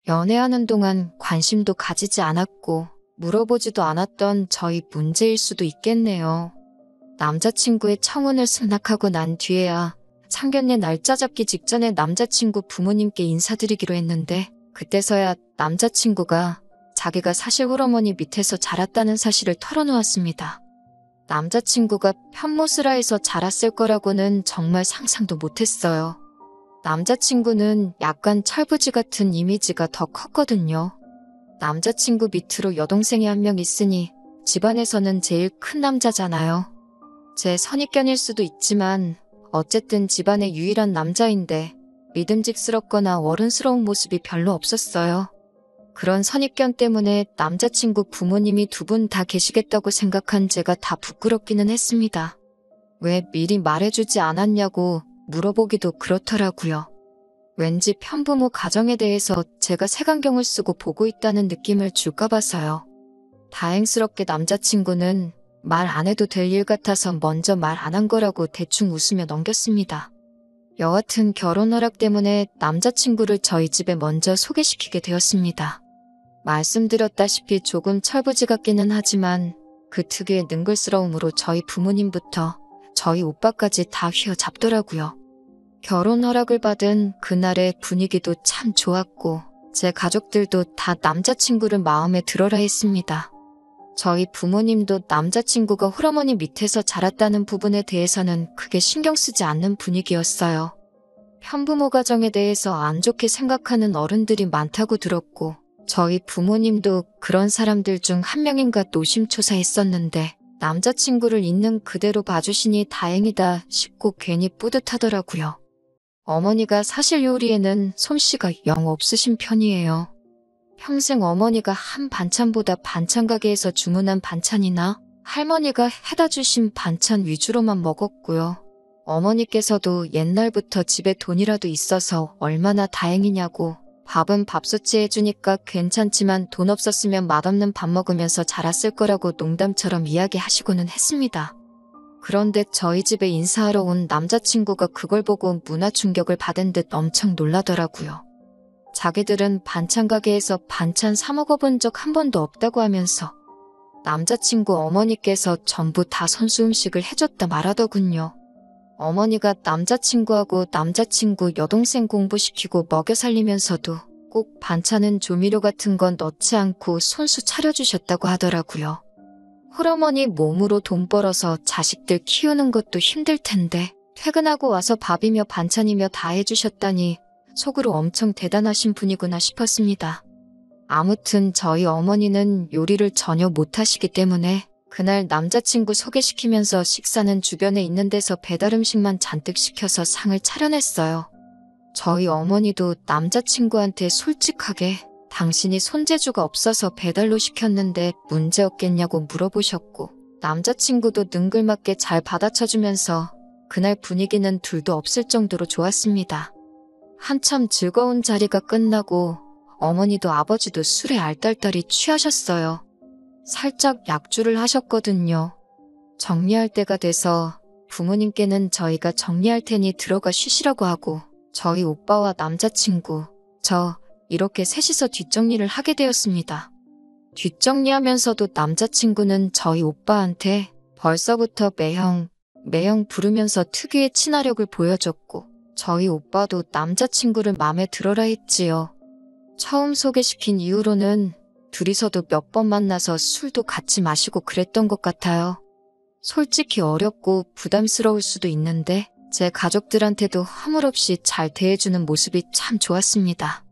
연애하는 동안 관심도 가지지 않았고 물어보지도 않았던 저희 문제일 수도 있겠네요. 남자친구의 청혼을 승낙하고 난 뒤에야 상견례 날짜 잡기 직전에 남자친구 부모님께 인사드리기로 했는데 그때서야 남자친구가 자기가 사실 홀어머니 밑에서 자랐다는 사실을 털어놓았습니다. 남자친구가 편모스라에서 자랐을 거라고는 정말 상상도 못했어요. 남자친구는 약간 철부지 같은 이미지가 더 컸거든요. 남자친구 밑으로 여동생이 한 명 있으니 집안에서는 제일 큰 남자잖아요. 제 선입견일 수도 있지만 어쨌든 집안의 유일한 남자인데 믿음직스럽거나 어른스러운 모습이 별로 없었어요. 그런 선입견 때문에 남자친구 부모님이 두 분 다 계시겠다고 생각한 제가 다 부끄럽기는 했습니다. 왜 미리 말해주지 않았냐고 물어보기도 그렇더라고요. 왠지 편부모 가정에 대해서 제가 색안경을 쓰고 보고 있다는 느낌을 줄까 봐서요. 다행스럽게 남자친구는 말 안 해도 될 일 같아서 먼저 말 안 한 거라고 대충 웃으며 넘겼습니다. 여하튼 결혼 허락 때문에 남자친구를 저희 집에 먼저 소개시키게 되었습니다. 말씀드렸다시피 조금 철부지 같기는 하지만 그 특유의 능글스러움으로 저희 부모님부터 저희 오빠까지 다 휘어잡더라고요. 결혼 허락을 받은 그날의 분위기도 참 좋았고 제 가족들도 다 남자친구를 마음에 들어라 했습니다. 저희 부모님도 남자친구가 홀어머니 밑에서 자랐다는 부분에 대해서는 크게 신경 쓰지 않는 분위기였어요. 편부모 가정에 대해서 안 좋게 생각하는 어른들이 많다고 들었고 저희 부모님도 그런 사람들 중 한 명인가 노심초사했었는데 남자친구를 있는 그대로 봐주시니 다행이다 싶고 괜히 뿌듯하더라고요. 어머니가 사실 요리에는 솜씨가 영 없으신 편이에요. 평생 어머니가 한 반찬보다 반찬 가게에서 주문한 반찬이나 할머니가 해다 주신 반찬 위주로만 먹었고요. 어머니께서도 옛날부터 집에 돈이라도 있어서 얼마나 다행이냐고 밥은 밥솥이 해주니까 괜찮지만 돈 없었으면 맛없는 밥 먹으면서 자랐을 거라고 농담처럼 이야기하시고는 했습니다. 그런데 저희 집에 인사하러 온 남자친구가 그걸 보고 문화 충격을 받은 듯 엄청 놀라더라고요. 자기들은 반찬 가게에서 반찬 사 먹어본 적 한 번도 없다고 하면서 남자친구 어머니께서 전부 다 선수 음식을 해줬다 말하더군요. 어머니가 남자친구하고 남자친구 여동생 공부시키고 먹여 살리면서도 꼭 반찬은 조미료 같은 건 넣지 않고 손수 차려주셨다고 하더라고요. 홀어머니 몸으로 돈 벌어서 자식들 키우는 것도 힘들 텐데 퇴근하고 와서 밥이며 반찬이며 다 해주셨다니 속으로 엄청 대단하신 분이구나 싶었습니다. 아무튼 저희 어머니는 요리를 전혀 못하시기 때문에 그날 남자친구 소개시키면서 식사는 주변에 있는 데서 배달음식만 잔뜩 시켜서 상을 차려냈어요. 저희 어머니도 남자친구한테 솔직하게 당신이 손재주가 없어서 배달로 시켰는데 문제 없겠냐고 물어보셨고 남자친구도 능글맞게 잘 받아쳐주면서 그날 분위기는 둘도 없을 정도로 좋았습니다. 한참 즐거운 자리가 끝나고 어머니도 아버지도 술에 알딸딸이 취하셨어요. 살짝 약주를 하셨거든요. 정리할 때가 돼서 부모님께는 저희가 정리할 테니 들어가 쉬시라고 하고 저희 오빠와 남자친구, 저 이렇게 셋이서 뒷정리를 하게 되었습니다. 뒷정리하면서도 남자친구는 저희 오빠한테 벌써부터 매형 부르면서 특유의 친화력을 보여줬고 저희 오빠도 남자친구를 맘에 들어라 했지요. 처음 소개시킨 이후로는 둘이서도 몇 번 만나서 술도 같이 마시고 그랬던 것 같아요. 솔직히 어렵고 부담스러울 수도 있는데 제 가족들한테도 허물없이 잘 대해주는 모습이 참 좋았습니다.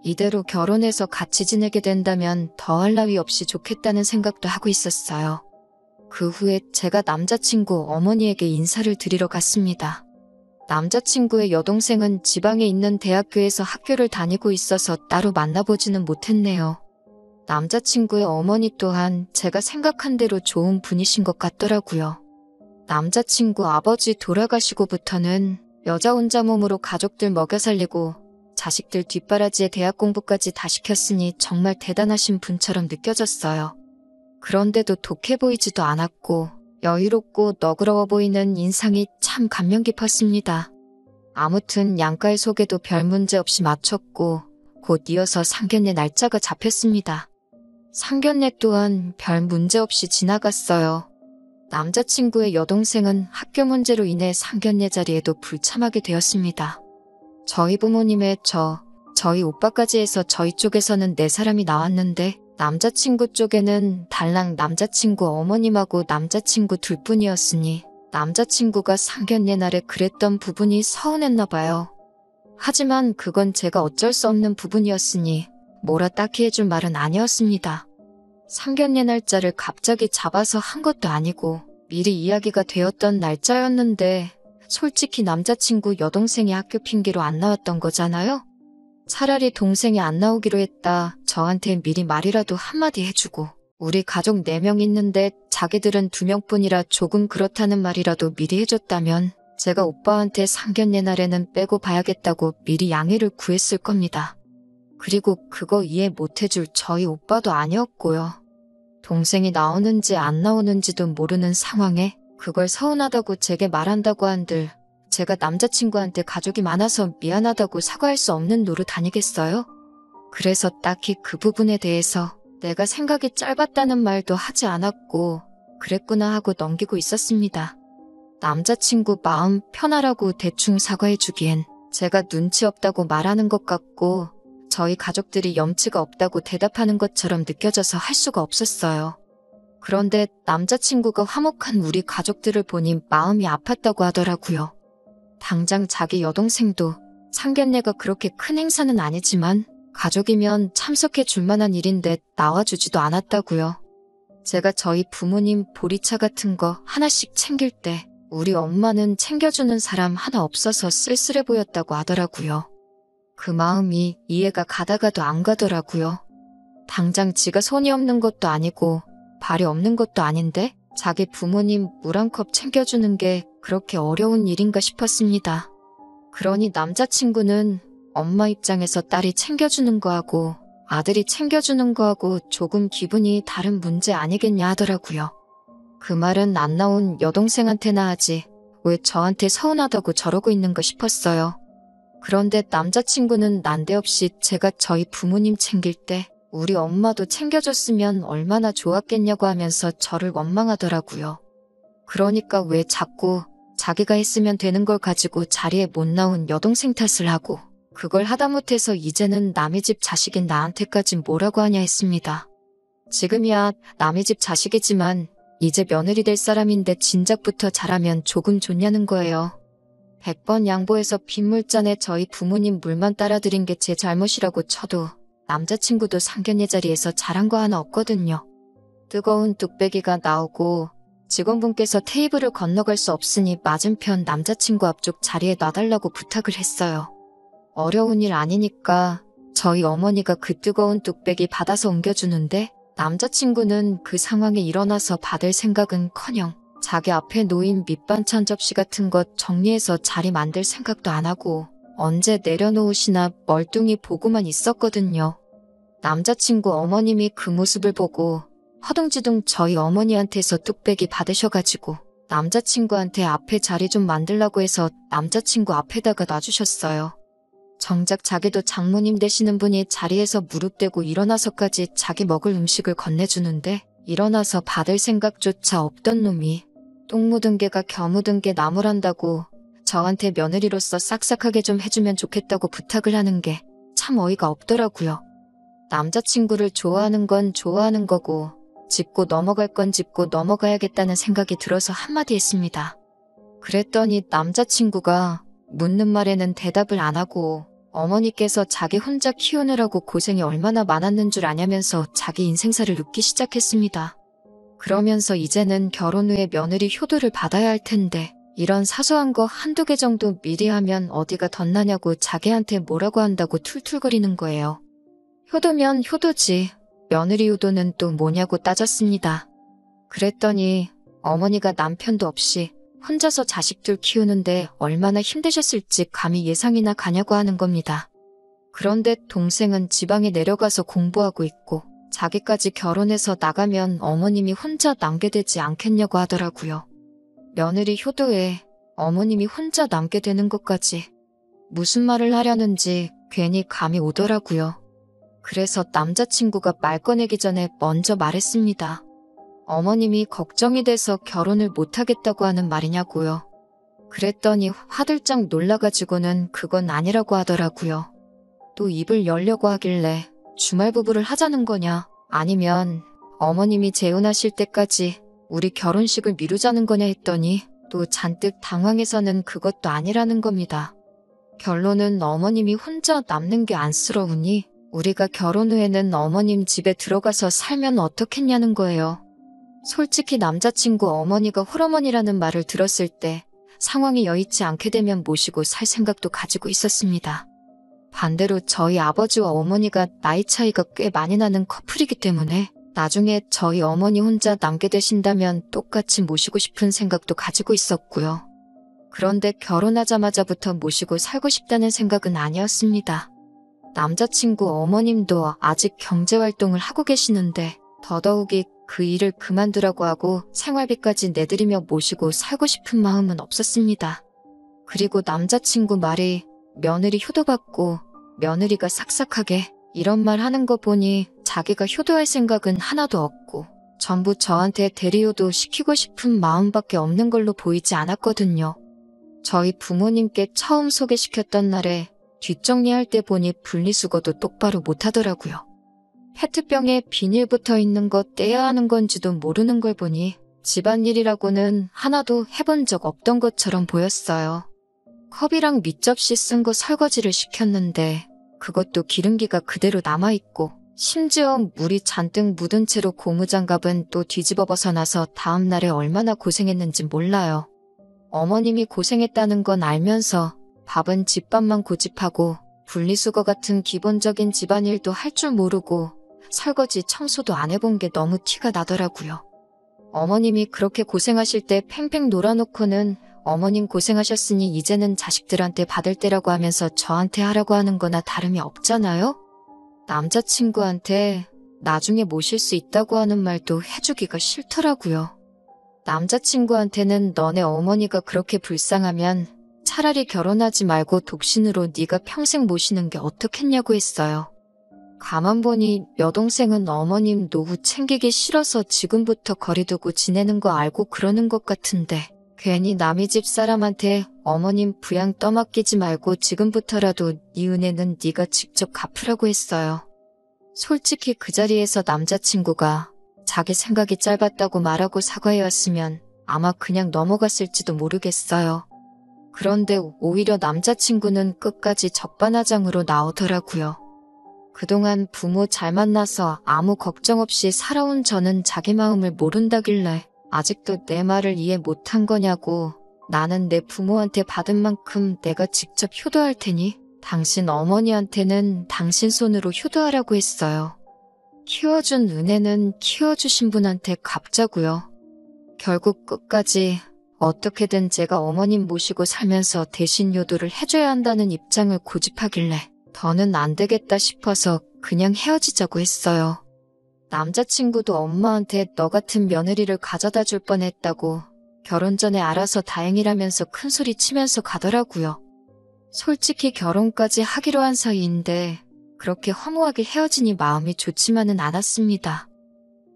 이대로 결혼해서 같이 지내게 된다면 더할 나위 없이 좋겠다는 생각도 하고 있었어요. 그 후에 제가 남자친구 어머니에게 인사를 드리러 갔습니다. 남자친구의 여동생은 지방에 있는 대학교에서 학교를 다니고 있어서 따로 만나보지는 못했네요. 남자친구의 어머니 또한 제가 생각한 대로 좋은 분이신 것 같더라고요. 남자친구 아버지 돌아가시고부터는 여자 혼자 몸으로 가족들 먹여 살리고 자식들 뒷바라지에 대학 공부까지 다 시켰으니 정말 대단하신 분처럼 느껴졌어요. 그런데도 독해 보이지도 않았고 여유롭고 너그러워 보이는 인상이 참 감명 깊었습니다. 아무튼 양가의 소개도 별 문제 없이 마쳤고 곧 이어서 상견례 날짜가 잡혔습니다. 상견례 또한 별 문제 없이 지나갔어요. 남자친구의 여동생은 학교 문제로 인해 상견례 자리에도 불참하게 되었습니다. 저희 부모님의 저희 오빠까지 해서 저희 쪽에서는 4사람이 나왔는데 남자친구 쪽에는 달랑 남자친구 어머님하고 남자친구 둘뿐이었으니 남자친구가 상견례 날에 그랬던 부분이 서운했나 봐요. 하지만 그건 제가 어쩔 수 없는 부분이었으니 뭐라 딱히 해줄 말은 아니었습니다. 상견례 날짜를 갑자기 잡아서 한 것도 아니고 미리 이야기가 되었던 날짜였는데 솔직히 남자친구 여동생이 학교 핑계로 안 나왔던 거잖아요? 차라리 동생이 안 나오기로 했다. 저한테 미리 말이라도 한마디 해주고 우리 가족 4명 있는데 자기들은 2명뿐이라 조금 그렇다는 말이라도 미리 해줬다면 제가 오빠한테 상견례 날에는 빼고 봐야겠다고 미리 양해를 구했을 겁니다. 그리고 그거 이해 못해줄 저희 오빠도 아니었고요. 동생이 나오는지 안 나오는지도 모르는 상황에 그걸 서운하다고 제게 말한다고 한들 제가 남자친구한테 가족이 많아서 미안하다고 사과할 수 없는 노릇 아니겠어요? 그래서 딱히 그 부분에 대해서 내가 생각이 짧았다는 말도 하지 않았고 그랬구나 하고 넘기고 있었습니다. 남자친구 마음 편하라고 대충 사과해주기엔 제가 눈치 없다고 말하는 것 같고 저희 가족들이 염치가 없다고 대답하는 것처럼 느껴져서 할 수가 없었어요. 그런데 남자친구가 화목한 우리 가족들을 보니 마음이 아팠다고 하더라고요. 당장 자기 여동생도 상견례가 그렇게 큰 행사는 아니지만 가족이면 참석해 줄 만한 일인데 나와주지도 않았다고요. 제가 저희 부모님 보리차 같은 거 하나씩 챙길 때 우리 엄마는 챙겨주는 사람 하나 없어서 쓸쓸해 보였다고 하더라고요. 그 마음이 이해가 가다가도 안 가더라고요. 당장 지가 손이 없는 것도 아니고 발이 없는 것도 아닌데 자기 부모님 물 한 컵 챙겨주는 게 그렇게 어려운 일인가 싶었습니다. 그러니 남자친구는 엄마 입장에서 딸이 챙겨주는 거하고 아들이 챙겨주는 거하고 조금 기분이 다른 문제 아니겠냐 하더라고요. 그 말은 안 나온 여동생한테나 하지 왜 저한테 서운하다고 저러고 있는가 싶었어요. 그런데 남자친구는 난데없이 제가 저희 부모님 챙길 때 우리 엄마도 챙겨줬으면 얼마나 좋았겠냐고 하면서 저를 원망하더라고요. 그러니까 왜 자꾸 자기가 했으면 되는 걸 가지고 자리에 못 나온 여동생 탓을 하고 그걸 하다못해서 이제는 남의 집 자식인 나한테까지 뭐라고 하냐 했습니다. 지금이야 남의 집 자식이지만 이제 며느리 될 사람인데 진작부터 잘하면 조금 좋냐는 거예요. 100번 양보해서 빗물잔에 저희 부모님 물만 따라드린 게 제 잘못이라고 쳐도 남자친구도 상견례 자리에서 잘한 거 하나 없거든요. 뜨거운 뚝배기가 나오고 직원분께서 테이블을 건너갈 수 없으니 맞은편 남자친구 앞쪽 자리에 놔달라고 부탁을 했어요. 어려운 일 아니니까 저희 어머니가 그 뜨거운 뚝배기 받아서 옮겨주는데 남자친구는 그 상황에 일어나서 받을 생각은커녕 자기 앞에 놓인 밑반찬 접시 같은 것 정리해서 자리 만들 생각도 안 하고 언제 내려놓으시나 멀뚱히 보고만 있었거든요. 남자친구 어머님이 그 모습을 보고 허둥지둥 저희 어머니한테서 뚝배기 받으셔가지고 남자친구한테 앞에 자리 좀 만들라고 해서 남자친구 앞에다가 놔주셨어요. 정작 자기도 장모님 되시는 분이 자리에서 무릎 대고 일어나서까지 자기 먹을 음식을 건네주는데 일어나서 받을 생각조차 없던 놈이 똥 묻은 개가 겨 묻은 개 나무란다고 저한테 며느리로서 싹싹하게 좀 해주면 좋겠다고 부탁을 하는 게 참 어이가 없더라고요. 남자친구를 좋아하는 건 좋아하는 거고 짚고 넘어갈 건 짚고 넘어가야겠다는 생각이 들어서 한마디 했습니다. 그랬더니 남자친구가 묻는 말에는 대답을 안 하고 어머니께서 자기 혼자 키우느라고 고생이 얼마나 많았는 줄 아냐면서 자기 인생사를 눕기 시작했습니다. 그러면서 이제는 결혼 후에 며느리 효도를 받아야 할 텐데 이런 사소한 거 한두 개 정도 미리 하면 어디가 덧나냐고 자기한테 뭐라고 한다고 툴툴거리는 거예요. 효도면 효도지 며느리 효도는 또 뭐냐고 따졌습니다. 그랬더니 어머니가 남편도 없이 혼자서 자식들 키우는데 얼마나 힘드셨을지 감히 예상이나 가냐고 하는 겁니다. 그런데 동생은 지방에 내려가서 공부하고 있고 자기까지 결혼해서 나가면 어머님이 혼자 남게 되지 않겠냐고 하더라고요. 며느리 효도에 어머님이 혼자 남게 되는 것까지 무슨 말을 하려는지 괜히 감이 오더라고요. 그래서 남자친구가 말 꺼내기 전에 먼저 말했습니다. 어머님이 걱정이 돼서 결혼을 못하겠다고 하는 말이냐고요. 그랬더니 화들짝 놀라가지고는 그건 아니라고 하더라고요. 또 입을 열려고 하길래 주말 부부를 하자는 거냐, 아니면 어머님이 재혼하실 때까지 우리 결혼식을 미루자는 거냐 했더니 또 잔뜩 당황해서는 그것도 아니라는 겁니다. 결론은 어머님이 혼자 남는 게 안쓰러우니 우리가 결혼 후에는 어머님 집에 들어가서 살면 어떻겠냐는 거예요. 솔직히 남자친구 어머니가 홀어머니라는 말을 들었을 때 상황이 여의치 않게 되면 모시고 살 생각도 가지고 있었습니다. 반대로 저희 아버지와 어머니가 나이 차이가 꽤 많이 나는 커플이기 때문에 나중에 저희 어머니 혼자 남게 되신다면 똑같이 모시고 싶은 생각도 가지고 있었고요. 그런데 결혼하자마자부터 모시고 살고 싶다는 생각은 아니었습니다. 남자친구 어머님도 아직 경제활동을 하고 계시는데 더더욱이 그 일을 그만두라고 하고 생활비까지 내드리며 모시고 살고 싶은 마음은 없었습니다. 그리고 남자친구 말이 며느리 효도받고 며느리가 싹싹하게 이런 말 하는 거 보니 자기가 효도할 생각은 하나도 없고 전부 저한테 대리효도 시키고 싶은 마음밖에 없는 걸로 보이지 않았거든요. 저희 부모님께 처음 소개시켰던 날에 뒷정리할 때 보니 분리수거도 똑바로 못하더라고요. 페트병에 비닐 붙어 있는 거 떼야 하는 건지도 모르는 걸 보니 집안일이라고는 하나도 해본 적 없던 것처럼 보였어요. 컵이랑 밑접시 쓴 거 설거지를 시켰는데 그것도 기름기가 그대로 남아있고 심지어 물이 잔뜩 묻은 채로 고무장갑은 또 뒤집어 벗어나서 다음날에 얼마나 고생했는지 몰라요. 어머님이 고생했다는 건 알면서 밥은 집밥만 고집하고 분리수거 같은 기본적인 집안일도 할 줄 모르고 설거지 청소도 안 해본 게 너무 티가 나더라고요. 어머님이 그렇게 고생하실 때 팽팽 놀아놓고는 어머님 고생하셨으니 이제는 자식들한테 받을 때라고 하면서 저한테 하라고 하는 거나 다름이 없잖아요? 남자친구한테 나중에 모실 수 있다고 하는 말도 해주기가 싫더라고요. 남자친구한테는 너네 어머니가 그렇게 불쌍하면 차라리 결혼하지 말고 독신으로 네가 평생 모시는 게 어떻겠냐고 했어요. 가만 보니 여동생은 어머님 노후 챙기기 싫어서 지금부터 거리두고 지내는 거 알고 그러는 것 같은데 괜히 남의 집 사람한테 어머님 부양 떠맡기지 말고 지금부터라도 네 은혜는 네가 직접 갚으라고 했어요. 솔직히 그 자리에서 남자친구가 자기 생각이 짧았다고 말하고 사과해왔으면 아마 그냥 넘어갔을지도 모르겠어요. 그런데 오히려 남자친구는 끝까지 적반하장으로 나오더라고요. 그동안 부모 잘 만나서 아무 걱정 없이 살아온 저는 자기 마음을 모른다길래 아직도 내 말을 이해 못한 거냐고 나는 내 부모한테 받은 만큼 내가 직접 효도할 테니 당신 어머니한테는 당신 손으로 효도하라고 했어요. 키워준 은혜는 키워주신 분한테 갚자고요. 결국 끝까지 어떻게든 제가 어머님 모시고 살면서 대신 효도를 해줘야 한다는 입장을 고집하길래 더는 안 되겠다 싶어서 그냥 헤어지자고 했어요. 남자친구도 엄마한테 너 같은 며느리를 가져다 줄 뻔했다고 결혼 전에 알아서 다행이라면서 큰소리 치면서 가더라고요. 솔직히 결혼까지 하기로 한 사이인데 그렇게 허무하게 헤어지니 마음이 좋지만은 않았습니다.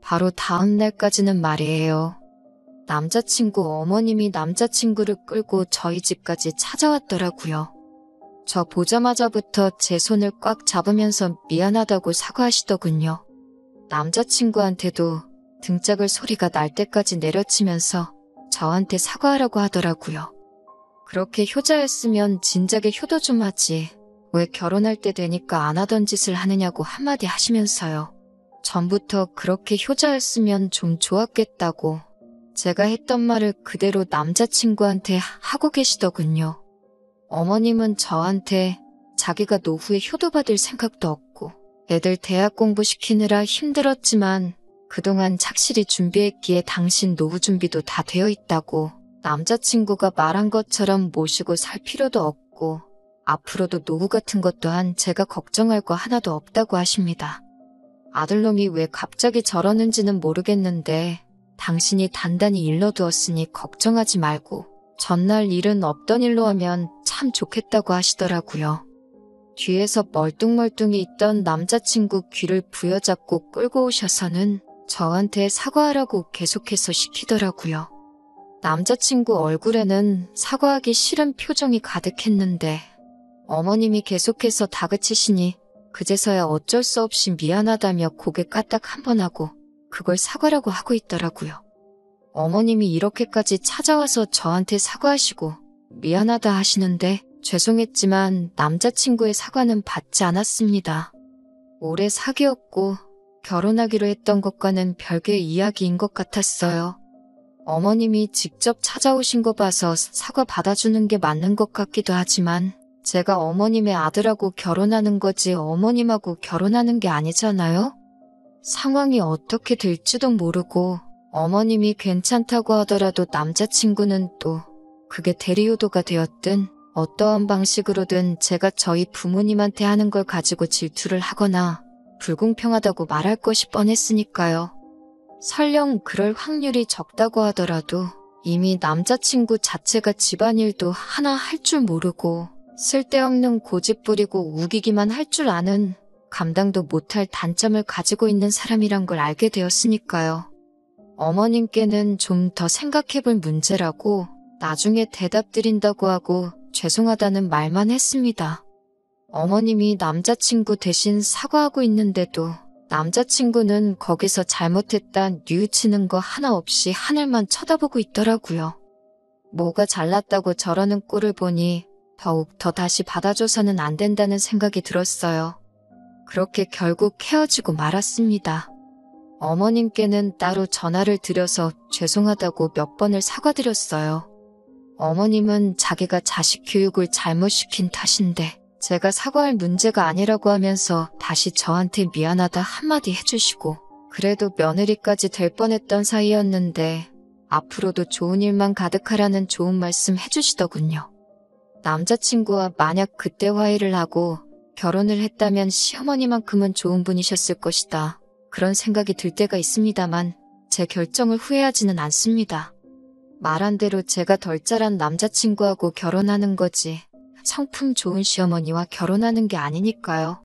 바로 다음 날까지는 말이에요. 남자친구 어머님이 남자친구를 끌고 저희 집까지 찾아왔더라고요. 저 보자마자부터 제 손을 꽉 잡으면서 미안하다고 사과하시더군요. 남자친구한테도 등짝을 소리가 날 때까지 내려치면서 저한테 사과하라고 하더라고요. 그렇게 효자였으면 진작에 효도 좀 하지. 왜 결혼할 때 되니까 안 하던 짓을 하느냐고 한마디 하시면서요. 전부터 그렇게 효자였으면 좀 좋았겠다고 제가 했던 말을 그대로 남자친구한테 하고 계시더군요. 어머님은 저한테 자기가 노후에 효도받을 생각도 없고 애들 대학 공부시키느라 힘들었지만 그동안 착실히 준비했기에 당신 노후 준비도 다 되어 있다고 남자친구가 말한 것처럼 모시고 살 필요도 없고 앞으로도 노후 같은 것 또한 제가 걱정할 거 하나도 없다고 하십니다. 아들놈이 왜 갑자기 저러는지는 모르겠는데 당신이 단단히 일러두었으니 걱정하지 말고 전날 일은 없던 일로 하면 참 좋겠다고 하시더라고요. 뒤에서 멀뚱멀뚱히 있던 남자친구 귀를 부여잡고 끌고 오셔서는 저한테 사과하라고 계속해서 시키더라고요. 남자친구 얼굴에는 사과하기 싫은 표정이 가득했는데 어머님이 계속해서 다그치시니 그제서야 어쩔 수 없이 미안하다며 고개 까딱 한 번 하고 그걸 사과라고 하고 있더라고요. 어머님이 이렇게까지 찾아와서 저한테 사과하시고 미안하다 하시는데 죄송했지만 남자친구의 사과는 받지 않았습니다. 오래 사귀었고 결혼하기로 했던 것과는 별개의 이야기인 것 같았어요. 어머님이 직접 찾아오신 거 봐서 사과 받아주는 게 맞는 것 같기도 하지만 제가 어머님의 아들하고 결혼하는 거지 어머님하고 결혼하는 게 아니잖아요? 상황이 어떻게 될지도 모르고 어머님이 괜찮다고 하더라도 남자친구는 또 그게 대리효도가 되었든 어떠한 방식으로든 제가 저희 부모님한테 하는 걸 가지고 질투를 하거나 불공평하다고 말할 것이 뻔했으니까요. 설령 그럴 확률이 적다고 하더라도 이미 남자친구 자체가 집안일도 하나 할 줄 모르고 쓸데없는 고집 부리고 우기기만 할 줄 아는 감당도 못할 단점을 가지고 있는 사람이란 걸 알게 되었으니까요. 어머님께는 좀 더 생각해볼 문제라고 나중에 대답 드린다고 하고 죄송하다는 말만 했습니다. 어머님이 남자친구 대신 사과하고 있는데도 남자친구는 거기서 잘못했다 뉘우치는 거 하나 없이 하늘만 쳐다보고 있더라고요. 뭐가 잘났다고 저러는 꼴을 보니 더욱 더 다시 받아줘서는 안 된다는 생각이 들었어요. 그렇게 결국 헤어지고 말았습니다. 어머님께는 따로 전화를 드려서 죄송하다고 몇 번을 사과드렸어요. 어머님은 자기가 자식 교육을 잘못 시킨 탓인데 제가 사과할 문제가 아니라고 하면서 다시 저한테 미안하다 한마디 해주시고 그래도 며느리까지 될 뻔했던 사이였는데 앞으로도 좋은 일만 가득하라는 좋은 말씀 해주시더군요. 남자친구와 만약 그때 화해를 하고 결혼을 했다면 시어머니만큼은 좋은 분이셨을 것이다. 그런 생각이 들 때가 있습니다만 제 결정을 후회하지는 않습니다. 말한 대로 제가 덜 자란 남자친구하고 결혼하는 거지 성품 좋은 시어머니와 결혼하는 게 아니니까요.